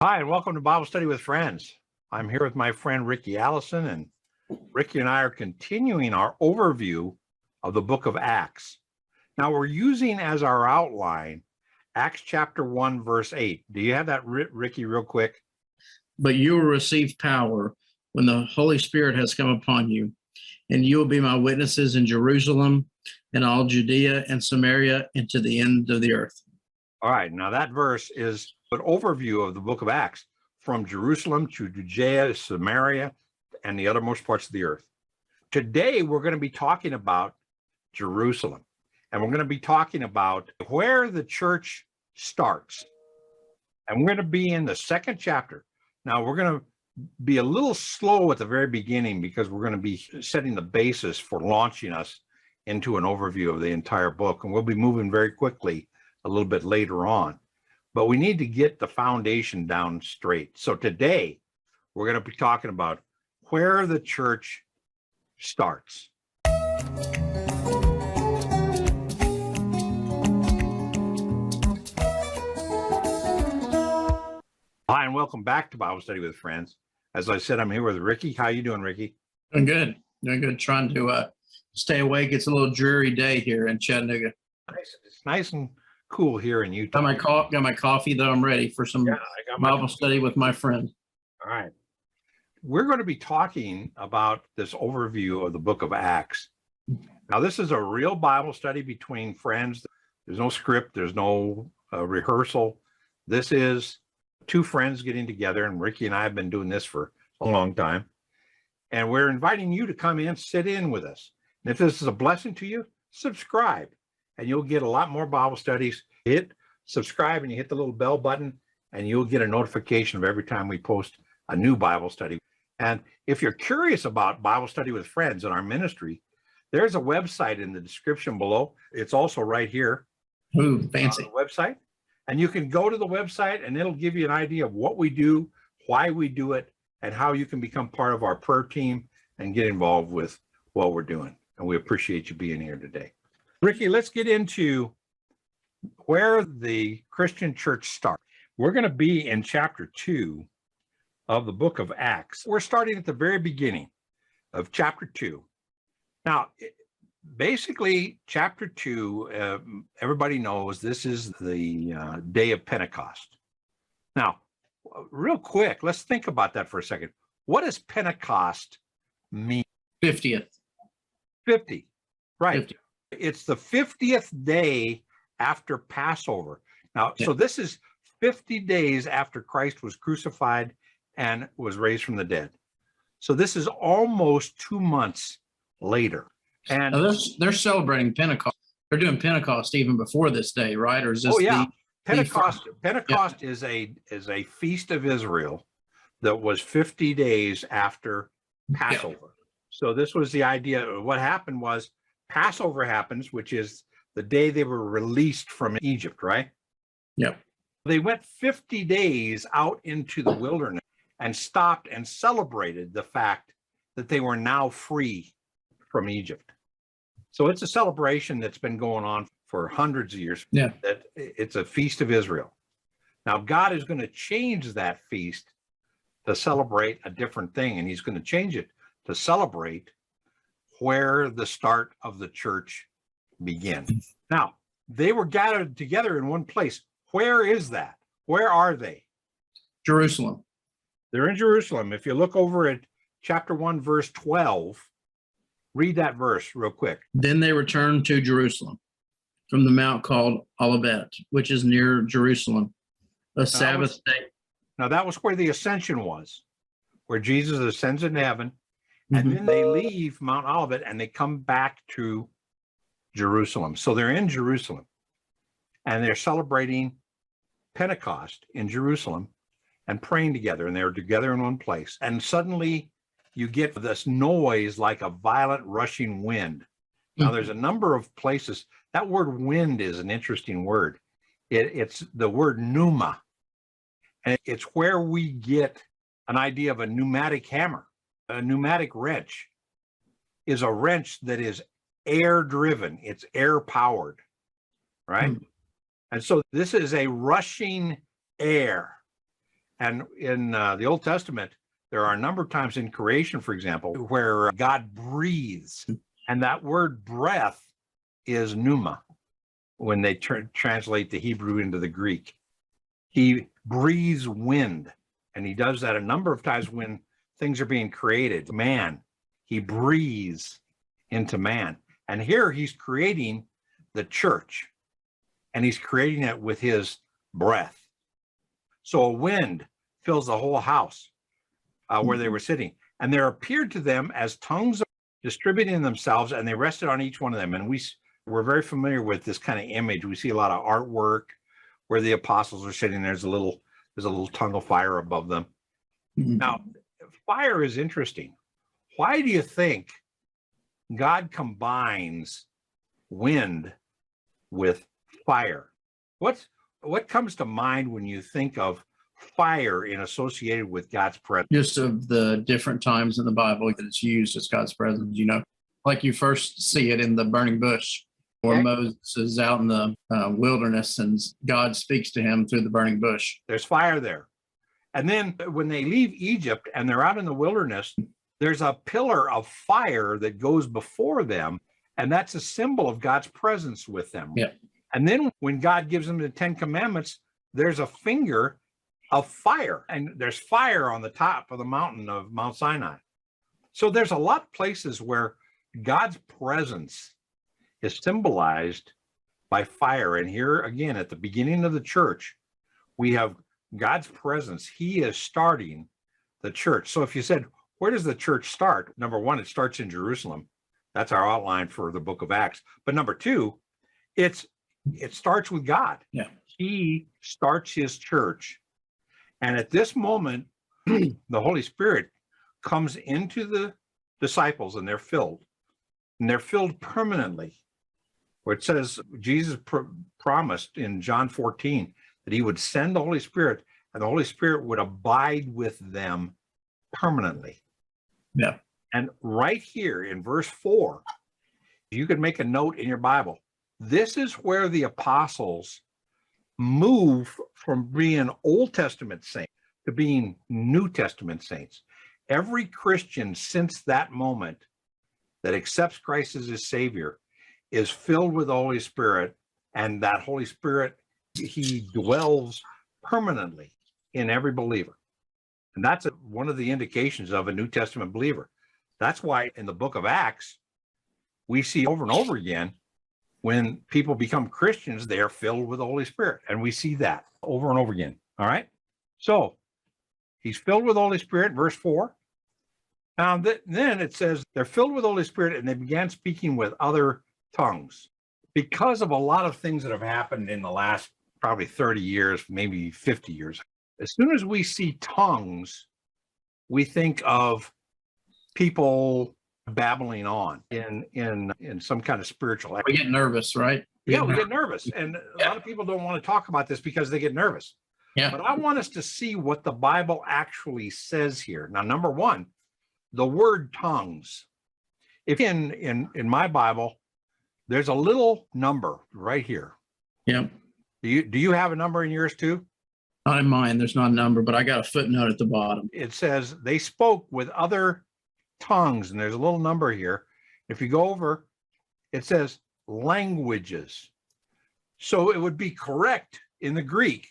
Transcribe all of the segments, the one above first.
Hi, and welcome to Bible Study with Friends. I'm here with my friend Ricky Allison, and Ricky and I are continuing our overview of the book of Acts. Now, we're using as our outline Acts chapter 1, verse 8. Do you have that, Ricky, real quick? But you will receive power when the Holy Spirit has come upon you, and you will be my witnesses in Jerusalem and all Judea and Samaria and to the end of the earth. All right, now that verse is an overview of the book of Acts from Jerusalem to Judea, Samaria, and the uttermost parts of the earth. Today, we're going to be talking about Jerusalem, and we're going to be talking about where the church starts. And we're going to be in the second chapter. Now, we're going to be a little slow at the very beginning because we're going to be setting the basis for launching us into an overview of the entire book. And we'll be moving very quickly a little bit later on. But we need to get the foundation down straight. So today, we're going to be talking about where the church starts. Hi, and welcome back to Bible Study with Friends. As I said, I'm here with Ricky. How you doing, Ricky? Doing good. Doing good. Trying to stay awake. It's a little dreary day here in Chattanooga. Nice. It's nice and cool here in Utah. Got my coffee, though. I'm ready for some Bible study with my friend. All right. We're going to be talking about this overview of the book of Acts. Now, this is a real Bible study between friends. There's no script. There's no rehearsal. This is two friends getting together, and Ricky and I have been doing this for a long time. And we're inviting you to come in, sit in with us. And if this is a blessing to you, subscribe, and you'll get a lot more Bible studies. Hit subscribe, and you hit the little bell button, and you'll get a notification of every time we post a new Bible study. And if you're curious about Bible Study with Friends in our ministry, there's a website in the description below. It's also right here. Ooh, fancy. On the website. And you can go to the website, and it'll give you an idea of what we do, why we do it, and how you can become part of our prayer team and get involved with what we're doing. And we appreciate you being here today. Ricky, let's get into where the Christian church starts. We're going to be in chapter 2 of the book of Acts. We're starting at the very beginning of chapter 2. Now, basically, chapter 2, everybody knows this is the day of Pentecost. Now, real quick, let's think about that for a second. What does Pentecost mean? 50th. 50, right. 50. It's the 50th day after Passover. Now, so this is 50 days after Christ was crucified and was raised from the dead. So this is almost 2 months later. And now they're celebrating Pentecost. They're doing Pentecost even before this day, right? Or is this Pentecost is a feast of Israel that was 50 days after Passover. Yeah. So this was the idea. What happened was Passover happens, which is the day they were released from Egypt, right? Yep. They went 50 days out into the wilderness and stopped and celebrated the fact that they were now free from Egypt. So it's a celebration that's been going on for hundreds of years. Yeah. That it's a feast of Israel. Now, God is going to change that feast to celebrate a different thing, and he's going to change it to celebrate where the start of the church begins. Now, they were gathered together in one place. Where is that? Where are they? Jerusalem. They're in Jerusalem. If you look over at chapter 1, verse 12, read that verse real quick. Then they returned to Jerusalem from the mount called Olivet, which is near Jerusalem, Sabbath day. Now, that was where the ascension was, where Jesus ascends into heaven, and then they leave Mount Olivet and they come back to Jerusalem. So they're in Jerusalem, and they're celebrating Pentecost in Jerusalem and praying together, and they're together in one place. And suddenly you get this noise like a violent rushing wind. Now, there's a number of places. That word wind is an interesting word. It's the word pneuma, and it's where we get an idea of a pneumatic hammer. A pneumatic wrench is a wrench that is air driven. It's air powered, right? And so this is a rushing air. And in the Old Testament, there are a number of times in creation, for example, where God breathes. And that word breath is pneuma when they translate the Hebrew into the Greek. He breathes wind. And he does that a number of times when things are being created. Man, he breathes into man. And here he's creating the church. And he's creating it with his breath. So a wind fills the whole house where they were sitting. And there appeared to them as tongues distributing themselves, and they rested on each one of them. And we're very familiar with this kind of image. We see a lot of artwork where the apostles are sitting. There's a little tongue of fire above them. Now, fire is interesting. Why do you think God combines wind with fire? What comes to mind when you think of fire in associated with God's presence? Just of the different times in the Bible that it's used as God's presence, like you first see it in the burning bush, where Moses is out in the wilderness and God speaks to him through the burning bush. There's fire there. And then when they leave Egypt and they're out in the wilderness, there's a pillar of fire that goes before them, and that's a symbol of God's presence with them. Yeah. And then when God gives them the 10 Commandments, there's a finger of fire, and there's fire on the top of the mountain of Mount Sinai. So there's a lot of places where God's presence is symbolized by fire. And here again, at the beginning of the church, we have God's presence. He is starting the church. So if you said, where does the church start? Number one, it starts in Jerusalem. That's our outline for the book of Acts. But number two, it starts with God. Yeah. He starts his church. And at this moment, the Holy Spirit comes into the disciples, and they're filled. And they're filled permanently. Where it says Jesus promised in John 14 that he would send the Holy Spirit, and the Holy Spirit would abide with them permanently. Yeah. And right here in verse 4, you could make a note in your Bible. This is where the apostles move from being Old Testament saints to being New Testament saints. Every Christian since that moment that accepts Christ as his Savior is filled with the Holy Spirit, and that Holy Spirit, he dwells permanently in every believer. And that's one of the indications of a New Testament believer. That's why in the book of Acts, we see over and over again, when people become Christians, they are filled with the Holy Spirit. And we see that over and over again. All right. So he's filled with the Holy Spirit, verse 4. Now, then it says they're filled with the Holy Spirit, and they began speaking with other tongues. Because of a lot of things that have happened in the last probably 30 years, maybe 50 years, as soon as we see tongues, we think of people babbling on in some kind of spiritual. We get nervous, right? Yeah, we get nervous. And a lot of people don't want to talk about this because they get nervous. Yeah. But I want us to see what the Bible actually says here. Now, number one, the word tongues. If in my Bible, there's a little number right here. Yeah. Do you have a number in yours too? Not in mine. There's not a number, but I got a footnote at the bottom. It says they spoke with other tongues, and there's a little number here. If you go over, it says languages. So it would be correct in the Greek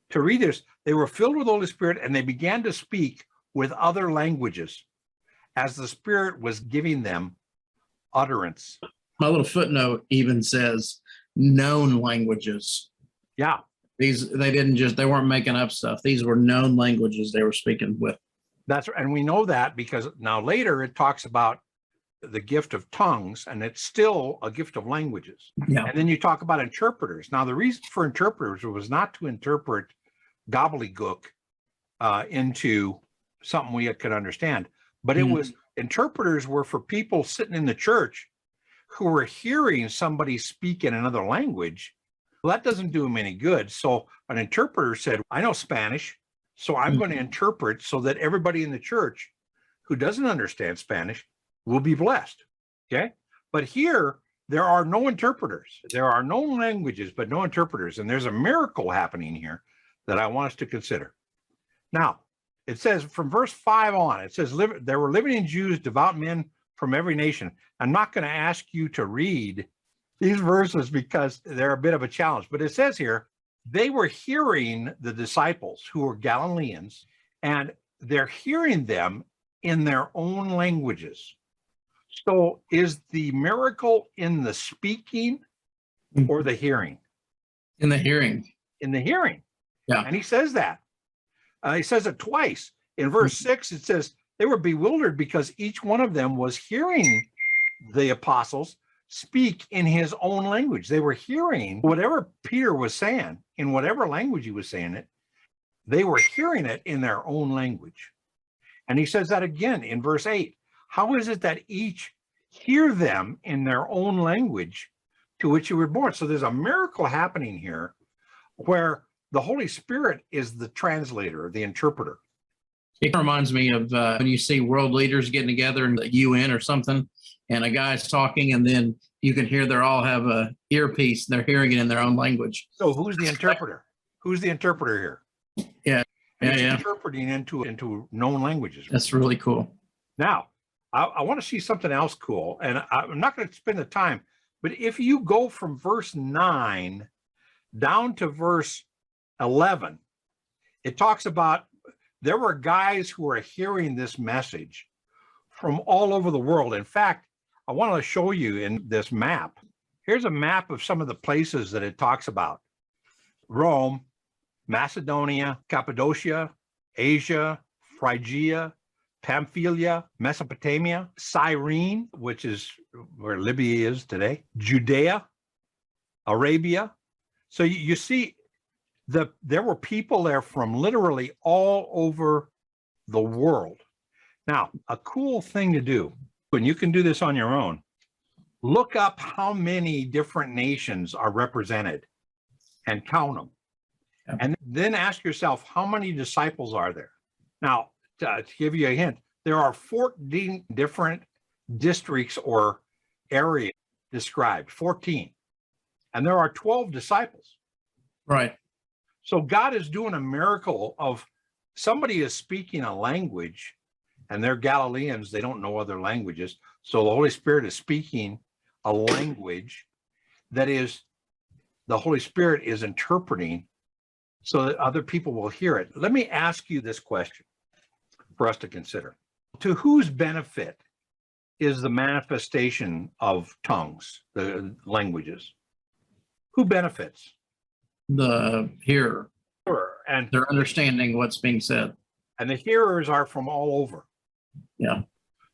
to read this. They were filled with the Holy Spirit, and they began to speak with other languages as the Spirit was giving them utterance. My little footnote even says known languages. Yeah. They weren't making up stuff. These were known languages they were speaking with. And we know that because now later it talks about the gift of tongues, and it's still a gift of languages. Yeah. And then you talk about interpreters. Now, the reason for interpreters was not to interpret gobbledygook into something we could understand, but it was interpreters were for people sitting in the church who were hearing somebody speak in another language. Well, that doesn't do them any good. So an interpreter said, I know Spanish, so I'm going to interpret so that everybody in the church who doesn't understand Spanish will be blessed. Okay. But here, there are no interpreters. There are no languages, but no interpreters. And there's a miracle happening here that I want us to consider. Now, it says from verse 5 on, it says, there were living in Jews, devout men from every nation. I'm not going to ask you to read these verses because they're a bit of a challenge, but it says here, they were hearing the disciples who were Galileans, and they're hearing them in their own languages. So is the miracle in the speaking or the hearing? In the hearing. In the hearing. Yeah. And he says that. He says it twice. In verse 6, it says they were bewildered because each one of them was hearing the apostles speak in his own language. They were hearing whatever Peter was saying, in whatever language he was saying it, they were hearing it in their own language. And he says that again in verse 8. How is it that each hear them in their own language to which you were born? So there's a miracle happening here where the Holy Spirit is the translator, the interpreter. It reminds me of when you see world leaders getting together in the UN or something, and a guy's talking, and then you can hear they all have a earpiece. They're hearing it in their own language. So who's the interpreter? Who's the interpreter here? Yeah, It's interpreting into known languages. That's really cool. Now, I want to see something else cool, and I'm not going to spend the time, but if you go from verse 9 down to verse 11, it talks about there were guys who were hearing this message from all over the world. In fact, I want to show you in this map. Here's a map of some of the places that it talks about. Rome, Macedonia, Cappadocia, Asia, Phrygia, Pamphylia, Mesopotamia, Cyrene, which is where Libya is today, Judea, Arabia. So you see, there were people there from literally all over the world. Now, a cool thing to do, and you can do this on your own, look up how many different nations are represented and count them. Yeah. And then ask yourself, how many disciples are there? Now, to give you a hint, there are 14 different districts or areas described, 14. And there are 12 disciples. Right. So God is doing a miracle of somebody is speaking a language, and they're Galileans, they don't know other languages. So the Holy Spirit is speaking a language that is, the Holy Spirit is interpreting so that other people will hear it. Let me ask you this question for us to consider. To whose benefit is the manifestation of tongues, the languages? Who benefits? The hearer. And they're understanding what's being said. And the hearers are from all over. Yeah.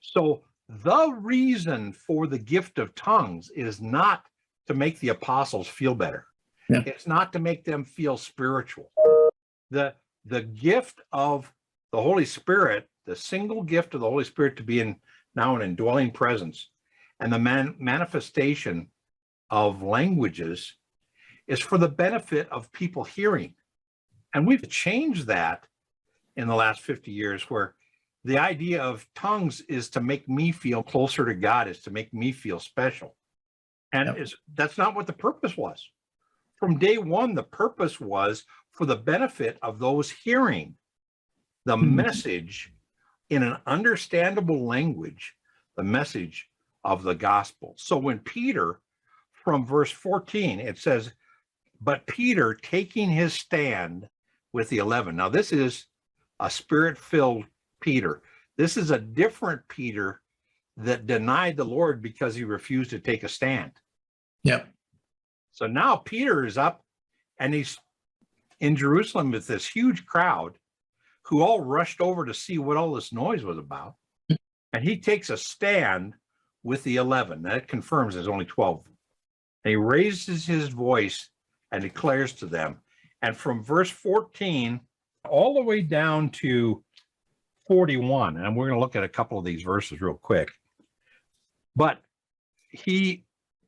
So the reason for the gift of tongues is not to make the apostles feel better. Yeah. It's not to make them feel spiritual. The gift of the Holy Spirit, the single gift of the Holy Spirit to be now an indwelling presence, and the manifestation of languages is for the benefit of people hearing. And we've changed that in the last 50 years, where the idea of tongues is to make me feel closer to God, is to make me feel special. And that's not what the purpose was. From day one, the purpose was for the benefit of those hearing the message in an understandable language, the message of the gospel. So when Peter, from verse 14, it says, but Peter taking his stand with the 11. Now, this is a spirit-filled Peter. This is a different Peter that denied the Lord because he refused to take a stand. Yep. So now Peter is up, and he's in Jerusalem with this huge crowd who all rushed over to see what all this noise was about. And he takes a stand with the 11. That confirms there's only 12. And he raises his voice and declares to them. And from verse 14 all the way down to 41, and we're going to look at a couple of these verses real quick, but he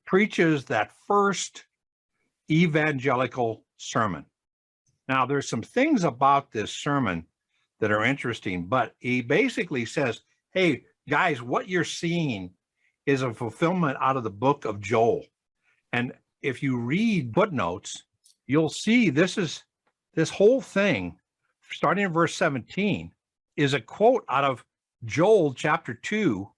preaches that first evangelical sermon. Now, there's some things about this sermon that are interesting, but he basically says, hey, guys, what you're seeing is a fulfillment out of the book of Joel. And if you read footnotes, you'll see this whole thing starting in verse 17, is a quote out of Joel chapter 2,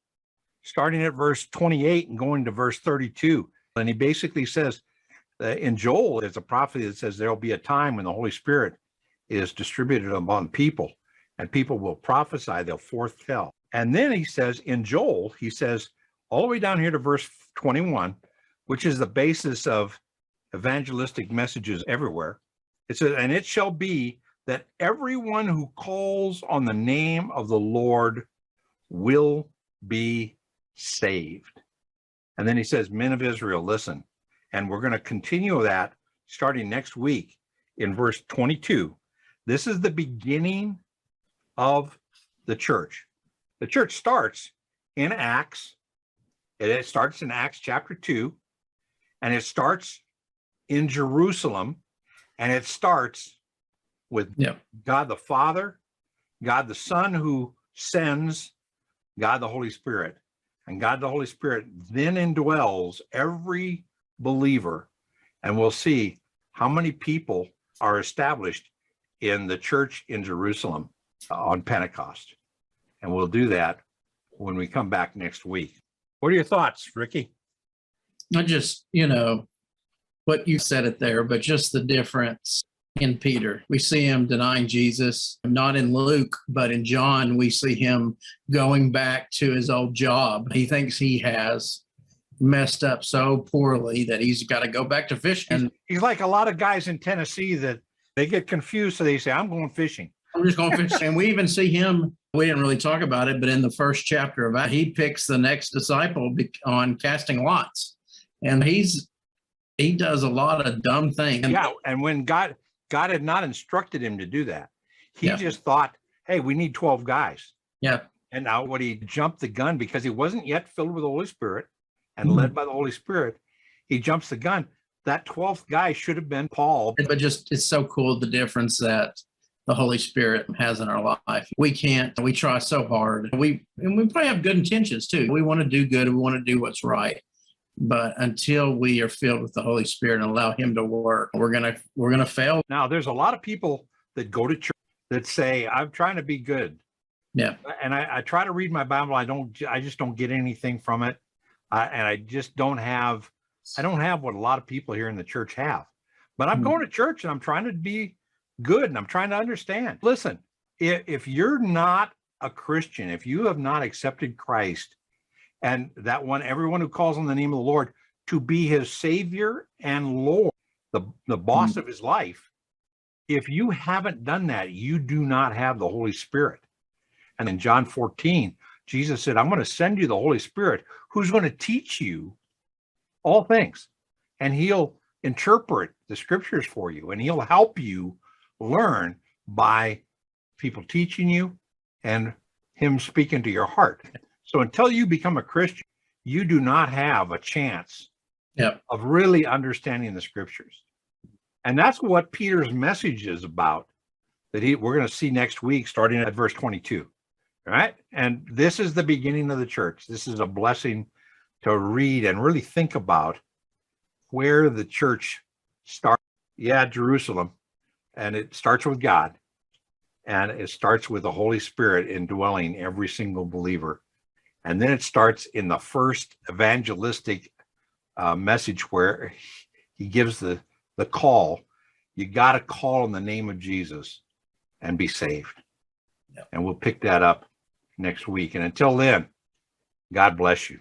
starting at verse 28 and going to verse 32. And he basically says, in Joel, there's a prophecy that says there'll be a time when the Holy Spirit is distributed among people, and people will prophesy, they'll foretell. And then he says in Joel, he says all the way down here to verse 21, which is the basis of evangelistic messages everywhere. It says, and it shall be that everyone who calls on the name of the Lord will be saved. And then he says, men of Israel, listen. And we're going to continue that starting next week in verse 22. This is the beginning of the church. The church starts in Acts. It starts in Acts chapter 2, and it starts in Jerusalem, and it starts with God the Father, God the Son who sends, God the Holy Spirit. And God the Holy Spirit then indwells every believer, and we'll see how many people are established in the church in Jerusalem on Pentecost. And we'll do that when we come back next week. What are your thoughts, Ricky? Not just, what you said it there, but just the difference in Peter. We see him denying Jesus, not in Luke, but in John, we see him going back to his old job. He thinks he has messed up so poorly that he's got to go back to fishing. He's like a lot of guys in Tennessee that they get confused, so they say, I'm going fishing. I'm just going fishing. And we even see him, we didn't really talk about it, but in the first chapter of that, he picks the next disciple on casting lots. And he does a lot of dumb things. Yeah, and when God had not instructed him to do that, he just thought, hey, we need 12 guys. Yeah. And now when he jumped the gun because he wasn't yet filled with the Holy Spirit and led by the Holy Spirit, he jumps the gun. That 12th guy should have been Paul. But just, it's so cool the difference that the Holy Spirit has in our life. We try so hard. We probably have good intentions too. We want to do good. We want to do what's right. But until we are filled with the Holy Spirit and allow him to work, we're gonna fail. Now, there's a lot of people that go to church that say, I'm trying to be good. Yeah. And I try to read my Bible. I just don't get anything from it. And I just don't have what a lot of people here in the church have. But I'm going to church and I'm trying to be good and I'm trying to understand. Listen, if you're not a Christian, if you have not accepted Christ and that one, everyone who calls on the name of the Lord to be his Savior and Lord, the boss of his life, if you haven't done that, you do not have the Holy Spirit. And in John 14, Jesus said, I'm going to send you the Holy Spirit who's going to teach you all things. And he'll interpret the scriptures for you and he'll help you learn by people teaching you and him speaking to your heart. So until you become a Christian, you do not have a chance of really understanding the scriptures. And that's what Peter's message is about, that we're going to see next week, starting at verse 22. All right. And this is the beginning of the church. This is a blessing to read and really think about where the church starts. Yeah, Jerusalem. And it starts with God. And it starts with the Holy Spirit indwelling every single believer. And then it starts in the first evangelistic message where he gives the call. You got to call in the name of Jesus and be saved. Yep. And we'll pick that up next week. And until then, God bless you.